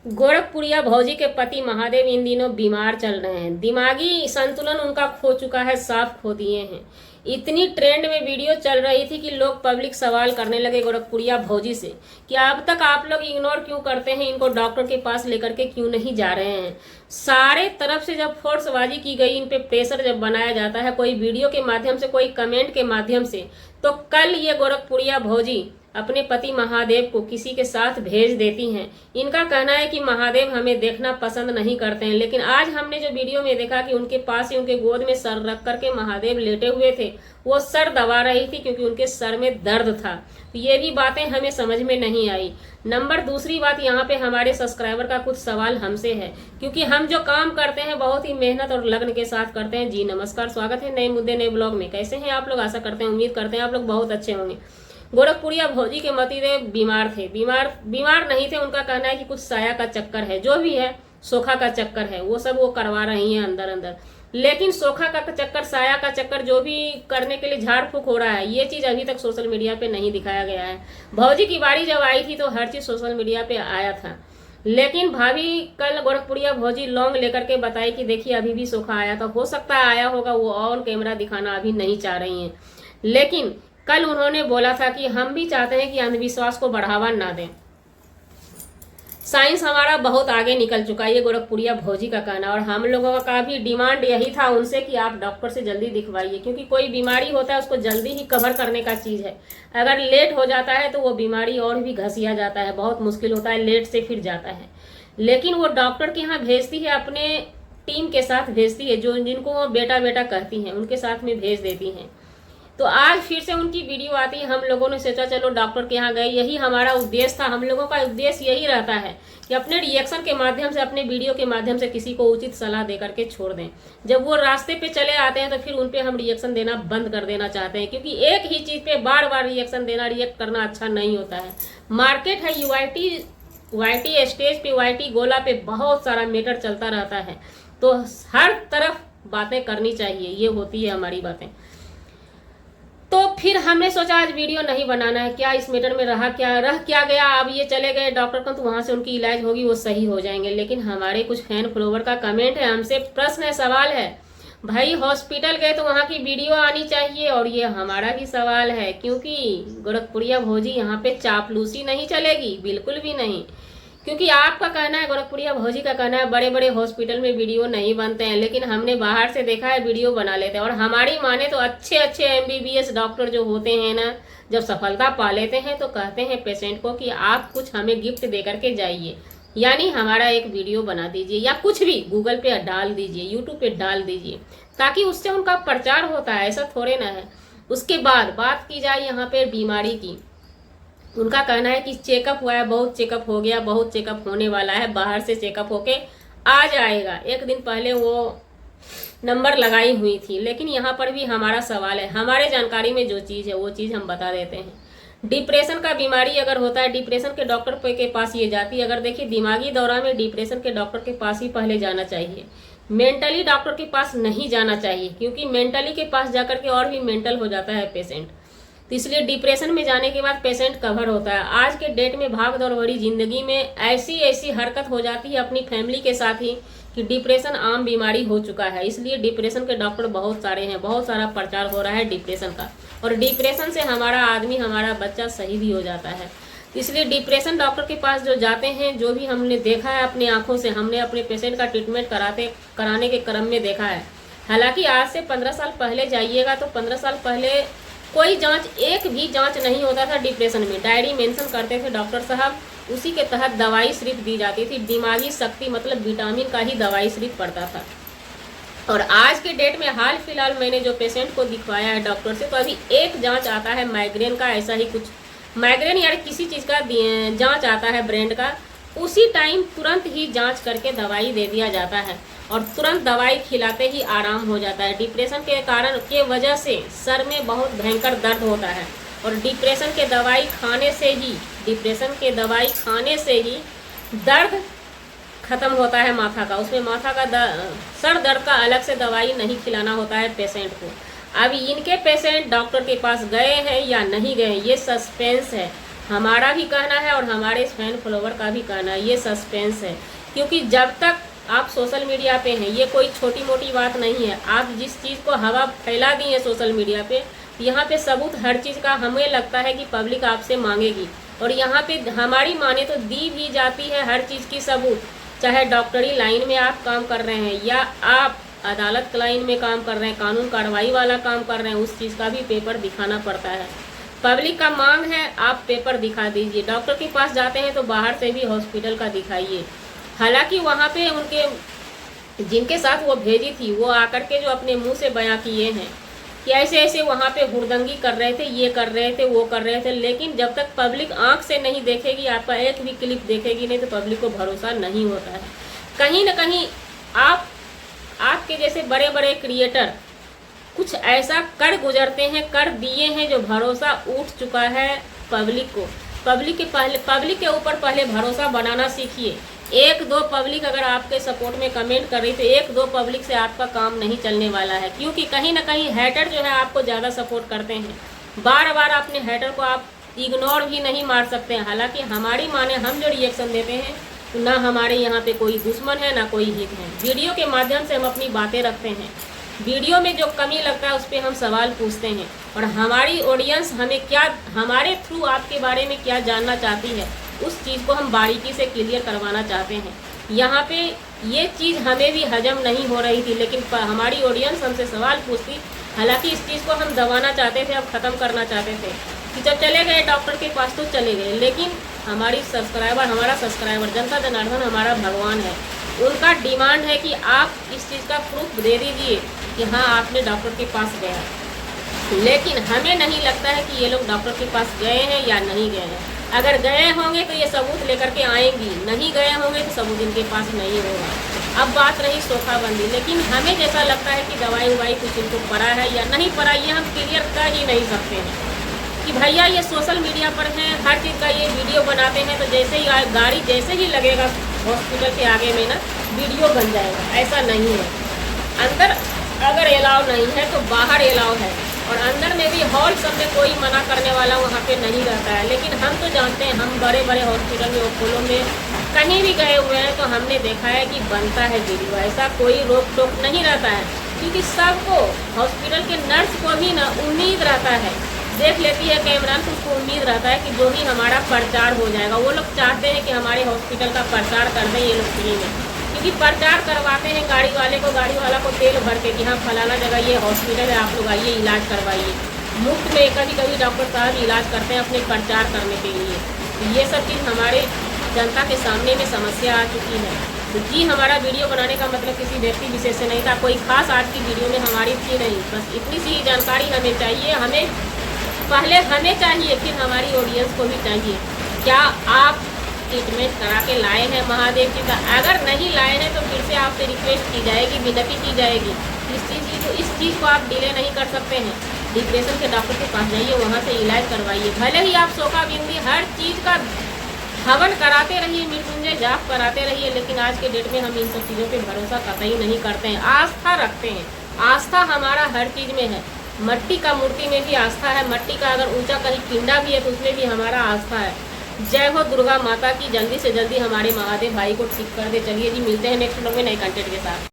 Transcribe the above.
गोरखपुरिया भौजी के पति महादेव इन दिनों बीमार चल रहे हैं। दिमागी संतुलन उनका खो चुका है, साफ खो दिए हैं। इतनी ट्रेंड में वीडियो चल रही थी कि लोग पब्लिक सवाल करने लगे गोरखपुरिया भौजी से कि अब तक आप लोग इग्नोर क्यों करते हैं, इनको डॉक्टर के पास लेकर के क्यों नहीं जा रहे हैं। सारे तरफ से जब फोर्सबाजी की गई, इन पे प्रेशर जब बनाया जाता है कोई वीडियो के माध्यम से, कोई कमेंट के माध्यम से, तो कल ये गोरखपुरिया भौजी अपने पति महादेव को किसी के साथ भेज देती हैं। इनका कहना है कि महादेव हमें देखना पसंद नहीं करते हैं, लेकिन आज हमने जो वीडियो में देखा कि उनके पास ही उनके गोद में सर रख करके महादेव लेटे हुए थे, वो सर दबा रही थी क्योंकि उनके सर में दर्द था। तो ये भी बातें हमें समझ में नहीं आई। नंबर दूसरी बात, यहाँ पे हमारे सब्सक्राइबर का कुछ सवाल हमसे है, क्योंकि हम जो काम करते हैं बहुत ही मेहनत और लगन के साथ करते हैं। जी नमस्कार, स्वागत है नए मुद्दे नए ब्लॉग में। कैसे हैं आप लोग? आशा करते हैं, उम्मीद करते हैं आप लोग बहुत अच्छे होंगे। गोरखपुरिया भौजी के पतिदेव बीमार थे, बीमार नहीं थे। उनका कहना है कि कुछ साया का चक्कर है, जो भी है सोखा का चक्कर है, वो सब वो करवा रही हैं अंदर अंदर। लेकिन सोखा का चक्कर, साया का चक्कर, जो भी करने के लिए झाड़ फूक हो रहा है, ये चीज अभी तक सोशल मीडिया पे नहीं दिखाया गया है। भौजी की बारी जब आई थी तो हर चीज सोशल मीडिया पे आया था, लेकिन भाभी कल गोरखपुरिया भौजी लौंग लेकर के बताई कि देखिए अभी भी सोखा आया था। हो सकता है आया होगा, वो ऑन कैमरा दिखाना अभी नहीं चाह रही हैं। लेकिन कल उन्होंने बोला था कि हम भी चाहते हैं कि अंधविश्वास को बढ़ावा ना दें। साइंस हमारा बहुत आगे निकल चुका है, ये गोरखपुरिया भौजी का कहना। और हम लोगों का भी डिमांड यही था उनसे कि आप डॉक्टर से जल्दी दिखवाइए, क्योंकि कोई बीमारी होता है उसको जल्दी ही कवर करने का चीज है। अगर लेट हो जाता है तो वो बीमारी और भी घसिया जाता है, बहुत मुश्किल होता है, लेट से फिर जाता है। लेकिन वो डॉक्टर के यहाँ भेजती है, अपने टीम के साथ भेजती है, जो जिनको वो बेटा बेटा कहती हैं उनके साथ में भेज देती हैं। तो आज फिर से उनकी वीडियो आती है। हम लोगों ने सोचा चलो डॉक्टर के यहाँ गए, यही हमारा उद्देश्य था। हम लोगों का उद्देश्य यही रहता है कि अपने रिएक्शन के माध्यम से, अपने वीडियो के माध्यम से किसी को उचित सलाह दे करके छोड़ दें। जब वो रास्ते पे चले आते हैं तो फिर उन पे हम रिएक्शन देना बंद कर देना चाहते हैं, क्योंकि एक ही चीज पे बार बार रिएक्शन देना, रिएक्ट करना अच्छा नहीं होता है। मार्केट है वाईटी स्टेज पे, वाईटी गोला पे बहुत सारा मैटर चलता रहता है, तो हर तरफ बातें करनी चाहिए, ये होती है हमारी बातें। तो फिर हमने सोचा आज वीडियो नहीं बनाना है, क्या इस मैटर में रह क्या गया। अब ये चले गए डॉक्टर का, तो वहां से उनकी इलाज होगी, वो सही हो जाएंगे। लेकिन हमारे कुछ फैन फॉलोवर का कमेंट है, हमसे प्रश्न है, सवाल है, भाई हॉस्पिटल गए तो वहां की वीडियो आनी चाहिए। और ये हमारा भी सवाल है, क्योंकि गोरखपुरिया भौजी यहाँ पे चापलूसी नहीं चलेगी, बिल्कुल भी नहीं। क्योंकि आपका कहना है, गोरखपुरिया भौजी का कहना है, बड़े बड़े हॉस्पिटल में वीडियो नहीं बनते हैं, लेकिन हमने बाहर से देखा है वीडियो बना लेते हैं। और हमारी माने तो अच्छे अच्छे MBBS डॉक्टर जो होते हैं ना, जब सफलता पा लेते हैं तो कहते हैं पेशेंट को कि आप कुछ हमें गिफ्ट दे करके जाइए, यानी हमारा एक वीडियो बना दीजिए, या कुछ भी गूगल पे डाल दीजिए, यूट्यूब पे डाल दीजिए, ताकि उससे उनका प्रचार होता है। ऐसा थोड़े ना है। उसके बाद बात की जाए यहाँ पे बीमारी की, उनका कहना है कि चेकअप हुआ है, बहुत चेकअप हो गया, बहुत चेकअप होने वाला है, बाहर से चेकअप होके आ जाएगा। एक दिन पहले वो नंबर लगाई हुई थी। लेकिन यहाँ पर भी हमारा सवाल है, हमारे जानकारी में जो चीज़ है वो चीज़ हम बता देते हैं। डिप्रेशन का बीमारी अगर होता है, डिप्रेशन के डॉक्टर के पास ये जाती है। अगर देखिए दिमागी दौरा में डिप्रेशन के डॉक्टर के पास ही पहले जाना चाहिए, मेंटली डॉक्टर के पास नहीं जाना चाहिए, क्योंकि मेंटली के पास जाकर के और भी मेंटल हो जाता है पेशेंट। तो इसलिए डिप्रेशन में जाने के बाद पेशेंट कवर होता है। आज के डेट में भाग दौड़ भरी जिंदगी में ऐसी ऐसी हरकत हो जाती है अपनी फैमिली के साथ ही कि डिप्रेशन आम बीमारी हो चुका है। इसलिए डिप्रेशन के डॉक्टर बहुत सारे हैं, बहुत सारा प्रचार हो रहा है डिप्रेशन का, और डिप्रेशन से हमारा आदमी, हमारा बच्चा सही भी हो जाता है। इसलिए डिप्रेशन डॉक्टर के पास जो जाते हैं, जो भी हमने देखा है अपनी आंखों से, हमने अपने पेशेंट का ट्रीटमेंट कराने के क्रम में देखा है। हालांकि आज से 15 साल पहले जाइएगा तो 15 साल पहले कोई जांच, एक भी जांच नहीं होता था डिप्रेशन में। डायरी मेंशन करते थे डॉक्टर साहब, उसी के तहत दवाई सिर्फ दी जाती थी। दिमागी शक्ति मतलब विटामिन का ही दवाई सिर्फ पड़ता था। और आज के डेट में हाल फिलहाल मैंने जो पेशेंट को दिखवाया है डॉक्टर से, तो अभी एक जांच आता है माइग्रेन का, ऐसा ही कुछ माइग्रेन या किसी चीज़ का जांच आता है ब्रेन का, उसी टाइम तुरंत ही जांच करके दवाई दे दिया जाता है और तुरंत दवाई खिलाते ही आराम हो जाता है। डिप्रेशन के कारण के वजह से सर में बहुत भयंकर दर्द होता है, और डिप्रेशन के दवाई खाने से ही दर्द खत्म होता है माथा का। उसमें माथा का सर दर्द का अलग से दवाई नहीं खिलाना होता है पेशेंट को। अब इनके पेशेंट डॉक्टर के पास गए हैं या नहीं गए, ये सस्पेंस है। हमारा भी कहना है और हमारे फैन फॉलोवर का भी कहना है, ये सस्पेंस है। क्योंकि जब तक आप सोशल मीडिया पे हैं, ये कोई छोटी मोटी बात नहीं है। आप जिस चीज़ को हवा फैला दी है सोशल मीडिया पे, यहाँ पे सबूत हर चीज़ का हमें लगता है कि पब्लिक आपसे मांगेगी, और यहाँ पे हमारी माने तो दी भी जाती है हर चीज़ की सबूत। चाहे डॉक्टरी लाइन में आप काम कर रहे हैं या आप अदालत लाइन में काम कर रहे हैं, कानून कार्रवाई वाला काम कर रहे हैं, उस चीज़ का भी पेपर दिखाना पड़ता है। पब्लिक का मांग है, आप पेपर दिखा दीजिए। डॉक्टर के पास जाते हैं तो बाहर से भी हॉस्पिटल का दिखाइए। हालांकि वहाँ पे उनके जिनके साथ वो भेजी थी, वो आकर के जो अपने मुंह से बयां किए हैं कि ऐसे ऐसे वहाँ पे हुड़दंगी कर रहे थे, ये कर रहे थे, वो कर रहे थे। लेकिन जब तक पब्लिक आंख से नहीं देखेगी, आपका एक भी क्लिप देखेगी नहीं, तो पब्लिक को भरोसा नहीं होता है। कहीं ना कहीं आपके जैसे बड़े बड़े क्रिएटर कुछ ऐसा कर गुजरते हैं, कर दिए हैं, जो भरोसा उठ चुका है पब्लिक को। पब्लिक के ऊपर पहले भरोसा बनाना सीखिए। एक दो पब्लिक अगर आपके सपोर्ट में कमेंट कर रही, तो एक दो पब्लिक से आपका काम नहीं चलने वाला है। क्योंकि कहीं ना कहीं हैटर जो है आपको ज़्यादा सपोर्ट करते हैं। बार बार अपने हैटर को आप इग्नोर भी नहीं मार सकते हैं। हालांकि हमारी माने हम जो रिएक्शन देते हैं, तो ना हमारे यहाँ पे कोई दुश्मन है ना कोई हित है। वीडियो के माध्यम से हम अपनी बातें रखते हैं। वीडियो में जो कमी लगता है उस पर हम सवाल पूछते हैं, और हमारी ऑडियंस हमें क्या, हमारे थ्रू आपके बारे में क्या जानना चाहती है, उस चीज़ को हम बारीकी से क्लियर करवाना चाहते हैं। यहाँ पे ये चीज़ हमें भी हजम नहीं हो रही थी, लेकिन हमारी ऑडियंस हमसे सवाल पूछती। हालांकि इस चीज़ को हम दबाना चाहते थे, अब ख़त्म करना चाहते थे कि जब चले गए डॉक्टर के पास तो चले गए। लेकिन हमारा सब्सक्राइबर जनता जनार्दन हमारा भगवान है। उनका डिमांड है कि आप इस चीज़ का प्रूफ दे दीजिए कि हाँ आपने डॉक्टर के पास गया। लेकिन हमें नहीं लगता है कि ये लोग डॉक्टर के पास गए हैं या नहीं गए हैं। अगर गए होंगे तो ये सबूत लेकर के आएंगी, नहीं गए होंगे तो सबूत इनके पास नहीं होगा। अब बात रही सोखाबंदी, लेकिन हमें जैसा लगता है कि दवाई उवाई कुछ इनको पड़ा है या नहीं पड़ा, ये हम क्लियर कर ही नहीं सकते हैं कि भैया ये सोशल मीडिया पर हैं, हर चीज़ का ये वीडियो बनाते हैं, तो जैसे ही गाड़ी जैसे ही लगेगा हॉस्पिटल के आगे में ना, वीडियो बन जाएगा। ऐसा नहीं है। अंदर अगर अलाउ नहीं है तो बाहर अलाउ है, और अंदर में भी हॉल सब में कोई मना करने वाला वहाँ पे नहीं रहता है। लेकिन हम तो जानते हैं, हम बड़े बड़े हॉस्पिटल में, अपोलो में कहीं भी गए हुए हैं, तो हमने देखा है कि बनता है वीडियो। ऐसा कोई रोक टोक नहीं रहता है, क्योंकि सबको, हॉस्पिटल के नर्स को भी ना उम्मीद रहता है, देख लेती है कैमरा तो उसको उम्मीद रहता है कि जो ही हमारा प्रचार हो जाएगा। वो लोग चाहते हैं कि हमारे हॉस्पिटल का प्रचार कर दें ये लोग फ्री में, क्योंकि प्रचार करवाते हैं गाड़ी वाले को, गाड़ी वाला को तेल भर के कि हाँ फलाना जगह ये हॉस्पिटल है, आप लोग आइए इलाज करवाइए। मुफ्त में कभी कभी डॉक्टर साहब इलाज करते हैं अपने प्रचार करने के लिए। तो ये सब चीज़ हमारे जनता के सामने में समस्या आ चुकी है। तो जी हमारा वीडियो बनाने का मतलब किसी व्यक्ति विशेष से नहीं था, कोई खास आज की वीडियो में हमारी थी नहीं। बस इतनी सी जानकारी हमें चाहिए, पहले हमें चाहिए, फिर हमारी ऑडियंस को भी चाहिए। क्या आप ट्रीटमेंट करा के लाए हैं महादेव जी का? अगर नहीं लाए हैं तो फिर से आपसे रिक्वेस्ट की जाएगी, विनती की जाएगी। इस चीज़ को आप डिले नहीं कर सकते हैं। डिप्रेशन के डॉक्टर के पास जाइए, वहाँ से इलाज करवाइए। भले ही आप शोकाबिंदी हर चीज़ का हवन कराते रहिए, मृत्युंजय जाप कराते रहिए, लेकिन आज के डेट में हम इन सब चीज़ों पे भरोसा कतई नहीं करते हैं। आस्था रखते हैं, आस्था हमारा हर चीज़ में है। मट्टी का मूर्ति में भी आस्था है, मट्टी का अगर ऊंचा कहीं पिंडा भी है तो उसमें भी हमारा आस्था है। जय हो दुर्गा माता की। जल्दी से जल्दी हमारे महादेव भाई को ठीक कर दे। चलिए जी, मिलते हैं नेक्स्ट व्लॉग में नए कंटेंट के साथ।